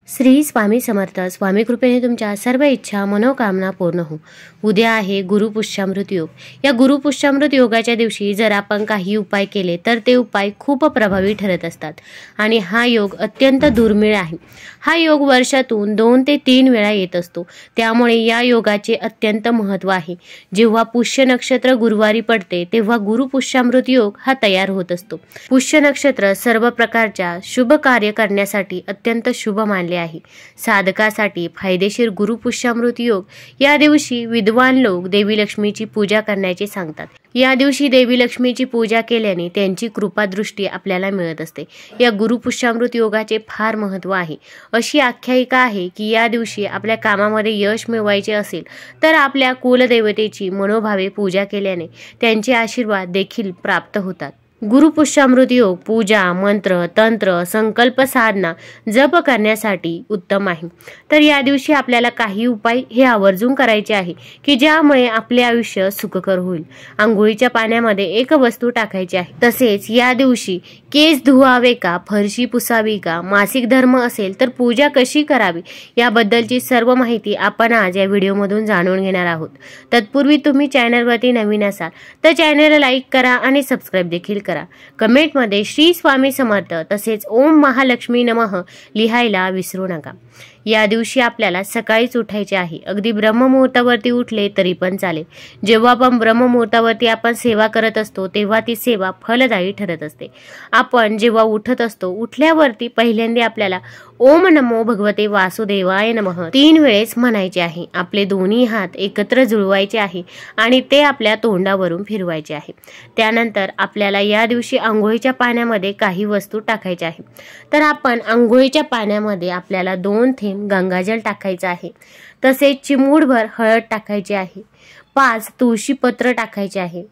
श्री स्वामी समर्थ. स्वामी कृपेने तुमच्या सर्व इच्छा मनोकामना पूर्ण हो. उद्या आहे गुरुपुष्यामृत योग. या गुरुपुष्यामृत योगाच्या दिवशी जर आपण काही उपाय केले तर ते उपाय खूप प्रभावी ठरत असतात आणि हा योग अत्यंत दुर्मिळ आहे. हा योग वर्षातून 2 ते 3 वेळा येत असतो. त्यामुळे या योगाचे अत्यंत महत्त्व आहे. जेव्हा पुष्य नक्षत्र गुरुवारी पडते तेव्हा गुरुपुष्यामृत योग हा तयार होत असतो. पुष्य नक्षत्र सर्व प्रकारच्या शुभ कार्य करण्यासाठी अत्यंत शुभ मानले आहे. साधकासाठी फायदेशीर गुरुपुष्यामृत योग या दिवशी विद्वान लोक देवी लक्ष्मीची पूजा करण्याचे सांगतात. या दिवशी देवी लक्ष्मीची पूजा केल्याने त्यांची कृपा दृष्टी आपल्याला मिळत असते. या गुरुपुष्यामृत योगाचे फार महत्त्व आहे. अशी आख्यायिका आहे की या दिवशी आपल्या कामामध्ये यश मिळवायचे असेल तर आपल्या कुलदेवतेची मनोभावे पूजा केल्याने त्यांचे आशीर्वाद देखील प्राप्त होतात. गुरुपुष्यामृत योग पूजा, मंत्र, तंत्र, संकल्प साधना, जप करण्यासाठी उत्तम आहे. तर या दिवशी आपल्याला काही उपाय हे आवर्जून करायचे आहे की ज्यामुळे आपले आयुष्य सुखकर होईल. आंघोळीच्या पाण्यामध्ये एक वस्तू टाकायची आहे. तसेच या दिवशी केस धुवावे का, फरशी पुसावी का, मासिक धर्म असेल तर पूजा कशी करावी याबद्दलची सर्व माहिती आपण आज या व्हिडिओमधून जाणून घेणार आहोत. तत्पूर्वी तुम्ही चॅनलवरती नवीन असाल तर चॅनलला लाईक करा आणि सबस्क्राईब देखील करा. कमेंटमध्ये श्री स्वामी समर्थ तसेच ओम महालक्ष्मी नमः लिहायला विसरू नका. या दिवशी आपल्याला सकाळीच उठायचे आहे. अगदी ब्रह्ममुहूर्तावरती उठले तरी पण चालेल. जेव्हा आपण ब्रह्ममुहूर्तावरती आपण सेवा करत असतो तेव्हा ती सेवा फलदायी ठरत असते. आपण जेव्हा उठत असतो उठल्यावरती पहिल्यांदा आपल्याला ओम नमो भगवते वासुदेवाय नमः 3 वेळेस म्हणायचे आहे. आपले दोन्ही हात एकत्र जुळवायचे आहे आणि ते आपल्या तोंडावरून फिरवायचे आहे. त्यानंतर आपल्याला या दिवशी आंघोळीच्या पाण्यामध्ये काही वस्तू टाकायच्या आहे. तर आपण आंघोळीच्या पाण्यामध्ये आपल्याला 2 थेंब गंगाजल टाकायचं आहे. तसेच चिमूटभर हळद टाकायची आहे. 5 तुळशीपत्र टाकायचे आहे.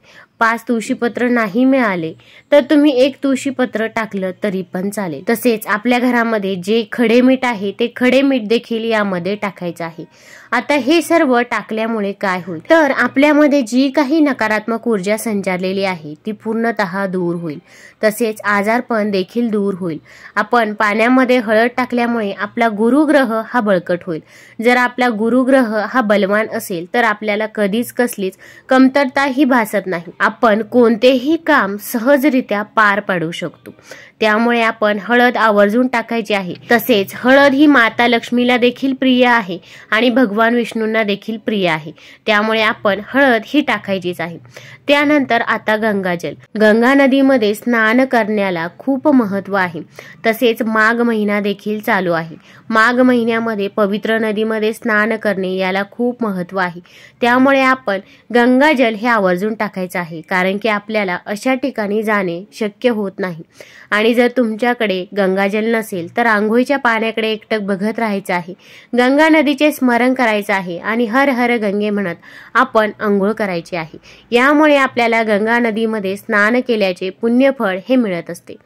5 तुळशीपत्र नाही मिळाले तर तुम्ही 1 तुळशीपत्र टाकलं तरी पण चालेल. तसेच आपल्या घरामध्ये जे खडे मीठ आहे ते खडे मीठ देखील यामध्ये टाकायचं आहे. आता हे सर्व टाकल्यामुळे काय होईल तर आपल्यामध्ये जी काही नकारात्मक ऊर्जा संचारलेली आहे ती पूर्णतः दूर होईल. तसेच आजारपण देखील दूर होईल. आपण पाण्यामध्ये हळद टाकल्यामुळे आपला गुरुग्रह हा बळकट होईल. जर आपला गुरुग्रह हा बलवान असेल तर आपल्याला कधीच कसलीच कमतरताही भासत नाही. आपण कोणतेही काम सहजरित्या पार पाडू शकतो. त्यामुळे आपण हळद आवर्जून टाकायची आहे. तसेच हळद ही माता लक्ष्मीला देखील प्रिय आहे आणि भगवान विष्णूंना देखील प्रिय आहे. त्यामुळे आपण हळद ही टाकायचीच आहे. त्यानंतर आता गंगाजल. गंगा नदीमध्ये स्नान करण्याला खूप महत्त्व आहे. तसेच माघ महिना देखील चालू आहे. माघ महिन्यामध्ये पवित्र नदीमध्ये स्नान करणे याला खूप महत्त्व आहे. त्यामुळे आपण गंगाजल हे आवर्जून टाकायचं आहे. कारण की आपल्याला अशा ठिकाणी जाणे शक्य होत नाही. आणि जर तुमच्याकडे गंगाजल नसेल तर आंघोळीच्या पाण्याकडे एकटक बघत राहायचं आहे. गंगा नदीचे स्मरण करायचं आहे आणि हर हर गंगे म्हणत आपण आंघोळ करायची आहे. यामुळे आपल्याला गंगा नदीमध्ये स्नान केल्याचे पुण्यफळ हे मिळत असते.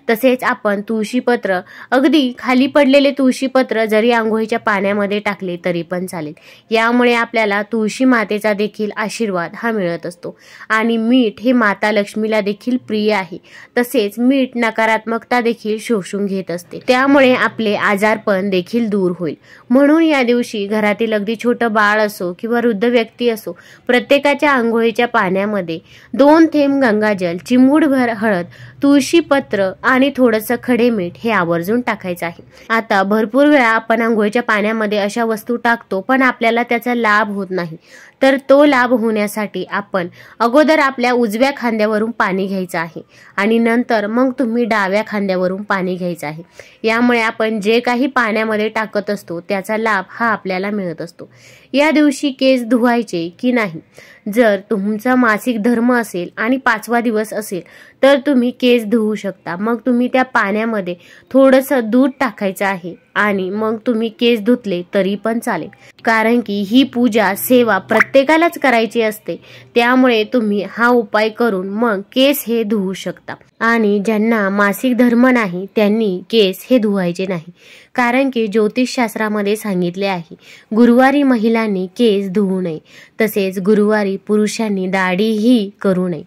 तसेच आपण तुळशीपत्र, अगदी खाली पडलेले तुळशीपत्र जरी आंघोळीच्या पाण्यामध्ये टाकले तरी पण चालेल. यामुळे आपल्याला तुळशी मातेचा देखील आशीर्वाद हा मिळत असतो. आणि मीठ हे माता लक्ष्मीला देखील प्रिय आहे. तसेच मीठ नकारात्मकता देखील शोषून घेत असते. त्यामुळे आपले आजारपण देखील दूर होईल. म्हणून या दिवशी घरातील अगदी छोटं बाळ असो किंवा वृद्ध व्यक्ती असो प्रत्येकाच्या आंघोळीच्या पाण्यामध्ये 2 थेंब गंगाजल, चिमूटभर हळद, तुळशीपत्र आणि थोडंसं खडे मीठ हे आवर्जून टाकायचं आहे. आता भरपूर वेळा आपण आंघोळीच्या पाण्यामध्ये अशा वस्तू टाकतो पण आपल्याला त्याचा लाभ होत नाही. तर तो लाभ होण्यासाठी आपण अगोदर आपल्या उजव्या खांद्यावरून पाणी घ्यायचं आहे आणि नंतर मग तुम्ही डाव्या खांद्यावरून पाणी घ्यायचं आहे. यामुळे आपण जे काही पाण्यामध्ये टाकत असतो त्याचा लाभ हा आपल्याला मिळत असतो. या दिवशी केस धुवायचे की नाही. जर तुमचा मासिक धर्म असेल आणि 5वा दिवस असेल तर तुम्ही केस धुवू शकता. मग तुम्ही त्या पाण्यामध्ये थोडंसं दूध टाकायचं आहे आणि मग तुम्ही केस धुतले तरी पण चालेल. कारण की ही पूजा सेवा प्रत्येकालाच करायची असते. त्यामुळे तुम्ही हा उपाय करून मग केस हे धुवू शकता. आणि ज्यांना मासिक धर्म नाही त्यांनी केस हे धुवायचे नाही. कारण की ज्योतिषशास्त्रामध्ये सांगितले आहे गुरुवारी महिलांनी केस धुवू नये. तसेच गुरुवारी पुरुषांनी दाढीही करू नये.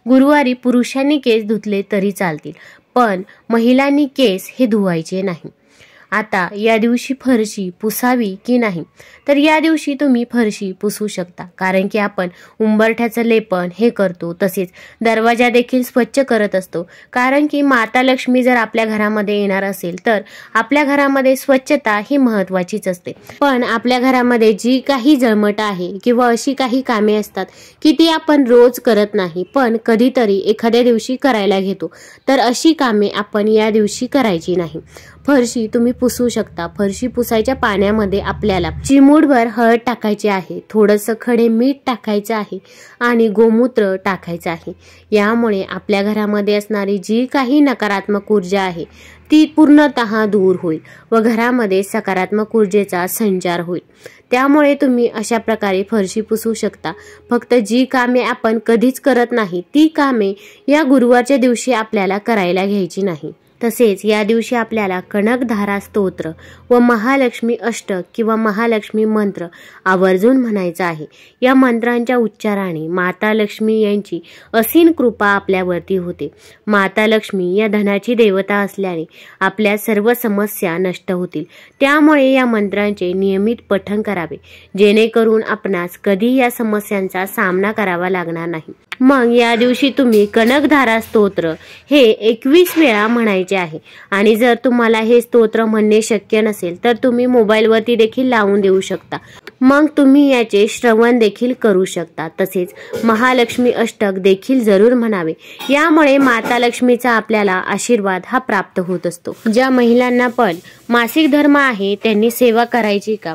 गुरुवारी पुरुषांनी केस धुतले तरी चालतील पण महिलांनी केस हे धुवायचे नाही. आता या दिवशी फरशी पुसावी की नाही, तर या दिवशी तुम्ही फरशी पुसू शकता, कारण की आपण उंबरठ्याचं लेपन हे करतो. तसेच दरवाजा देखील स्वच्छ करत असतो, कारण की माता लक्ष्मी जर आपल्या घरामध्ये येणार असेल तर आपल्या घरामध्ये स्वच्छता ही महत्त्वाचीच असते. पण आपल्या घरामध्ये जी काही जळमट आहे किंवा अशी काही कामे असतात की ती आपण रोज करत नाही, पण कधीतरी एखाद्या दिवशी करायला घेतो, तर अशी कामे आपण या दिवशी करायची नाही. फरशी तुम्ही पुसू शकता. फरशी पुसायच्या पाण्यामध्ये आपल्याला चिमूटभर हळद टाकायची आहे, थोडंसं खडे मीठ टाकायचं आहे आणि गोमूत्र टाकायचं आहे. यामुळे आपल्या घरामध्ये असणारी जी काही नकारात्मक ऊर्जा आहे ती पूर्णतः दूर होईल व घरामध्ये सकारात्मक ऊर्जेचा संचार होईल. त्यामुळे तुम्ही अशा प्रकारे फरशी पुसू शकता. फक्त जी कामे आपण कधीच करत नाही ती कामे या गुरुवारच्या दिवशी आपल्याला करायला घ्यायची नाही. तसेच या दिवशी आपल्याला कनकधारा स्तोत्र व महालक्ष्मी अष्टक किंवा महालक्ष्मी मंत्र आवर्जून म्हणायचा आहे. या मंत्रांच्या उच्चाराने माता लक्ष्मी यांची असीम कृपा आपल्यावरती होते. माता लक्ष्मी या धनाची देवता असल्याने आपल्या सर्व समस्या नष्ट होतील. त्यामुळे या मंत्रांचे नियमित पठण करावे, जेणेकरून आपणास कधी या समस्यांचा सामना करावा लागणार नाही. मग या दिवशी तुम्ही कनकधारा स्तोत्र हे 21 वेळा म्हणायचे आहे. आणि जर तुम्हाला हे स्तोत्र म्हणणे शक्य नसेल तर तुम्ही मोबाईलवरती देखील लावून देऊ शकता. मग तुम्ही याचे श्रवण देखील करू शकता. तसेच महालक्ष्मी अष्टक देखील जरूर म्हणावे. यामुळे माता लक्ष्मीचा आपल्याला आशीर्वाद हा प्राप्त होत असतो. ज्या महिलांना पण मासिक धर्म आहे त्यांनी सेवा करायची का,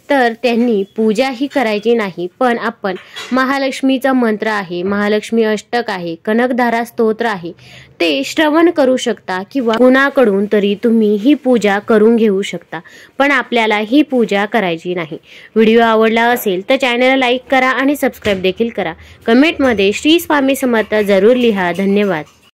तर त्यांनी पूजाही करायची नाही, पण आपण महालक्ष्मीचा मंत्र आहे, महालक्ष्मी अष्टक आहे, कनकधारा स्तोत्र आहे ते श्रवण करू शकता किंवा कुणाकडून तरी तुम्ही ही पूजा करून घेऊ शकता. पण आपल्याला ही पूजा करायची नाही. व्हिडिओ आवडला असेल तर चॅनलला लाईक करा आणि सबस्क्राईब देखील करा. कमेंटमध्ये श्री स्वामी समर्थ जरूर लिहा. धन्यवाद.